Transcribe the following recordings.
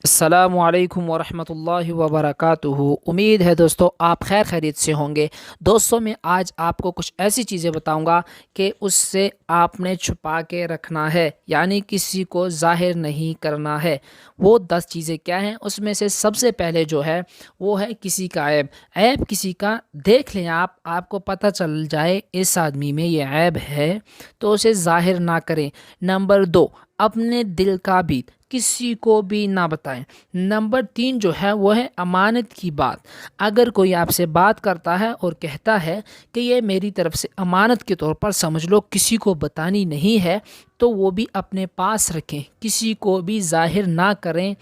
السلام علیکم ورحمۃ اللہ وبرکاتہ۔ امید ہے دوستو آپ خیر خیریت سے ہوں گے۔ دوستوں میں آج آپ کو کچھ ایسی چیزیں بتاؤں گا کہ اس سے آپ نے چھپا کے رکھنا ہے، یعنی کسی کو ظاہر نہیں کرنا ہے۔ وہ 10 چیزیں کیا ہیں؟ اس میں سے سب سے پہلے جو ہے وہ ہے کسی کا عیب کسی کا دیکھ لیں، آپ کو پتہ چل جائے اس آدمی میں یہ عیب ہے تو اسے ظاہر نہ کریں۔ نمبر 2، اپنے دل کا بھی کسی کو بھی نہ بتائیں۔ نمبر 3 جو ہے وہ ہے امانت کی بات۔ اگر کوئی آپ سے بات کرتا ہے اور کہتا ہے کہ یہ میری طرف سے امانت کے طور پر سمجھ لو، کسی کو بتانی نہیں ہے، تو وہ بھی اپنے پاس رکھیں، کسی کو بھی ظاہر نہ کریں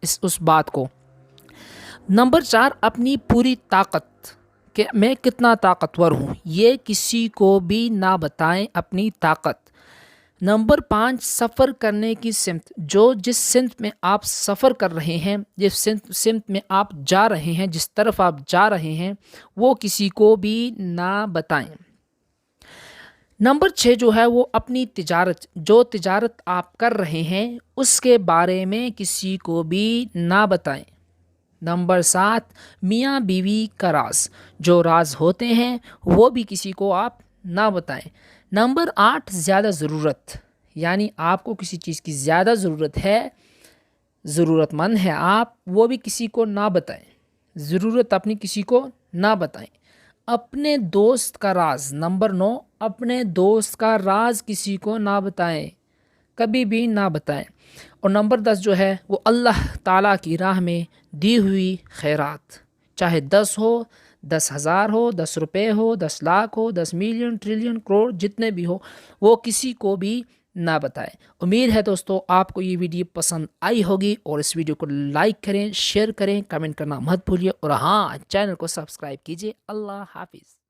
اس بات کو۔ نمبر 4، اپنی پوری طاقت کہ میں کتنا طاقتور ہوں یہ کسی کو بھی نہ بتائیں، اپنی طاقت۔ نمبر 5، سفر کرنے کی سمت۔ جس سمت میں آپ سفر کر رہے ہیں، جس سمت میں آپ جا رہے ہیں، جس طرف آپ جا رہے ہیں، وہ کسی کو بھی نہ بتائیں۔ نمبر 6 جو ہے وہ اپنی تجارت آپ کر رہے ہیں اس کے بارے میں کسی کو بھی نہ بتائیں۔ نمبر 7، میاں بیوی کا راز۔ جو راز ہوتے ہیں وہ بھی کسی کو آپ نہ بتائیں۔ نمبر 8، زیادہ ضرورت، یعنی آپ کو کسی چیز کی زیادہ ضرورت ہے، ضرورت مند ہے آپ، وہ بھی کسی کو نہ بتائیں، ضرورت اپنی کسی کو نہ بتائیں۔ اپنے دوست کا راز۔ نمبر 9، اپنے دوست کا راز کسی کو نہ بتائیں، کبھی بھی نہ بتائیں۔ اور نمبر 10 جو ہے وہ اللہ تعالیٰ کی راہ میں دی ہوئی خیرات، چاہے 10 ہو، 10,000 ہو، 10 روپے ہو، 10 لاکھ ہو، 10 ملین، ٹریلین، کروڑ، جتنے بھی ہو، وہ کسی کو بھی نہ بتائیں۔ امید ہے دوستو آپ کو یہ ویڈیو پسند آئی ہوگی، اور اس ویڈیو کو لائک کریں، شیئر کریں، کمنٹ کرنا مت بھولیے، اور ہاں، چینل کو سبسکرائب کیجیے۔ اللہ حافظ۔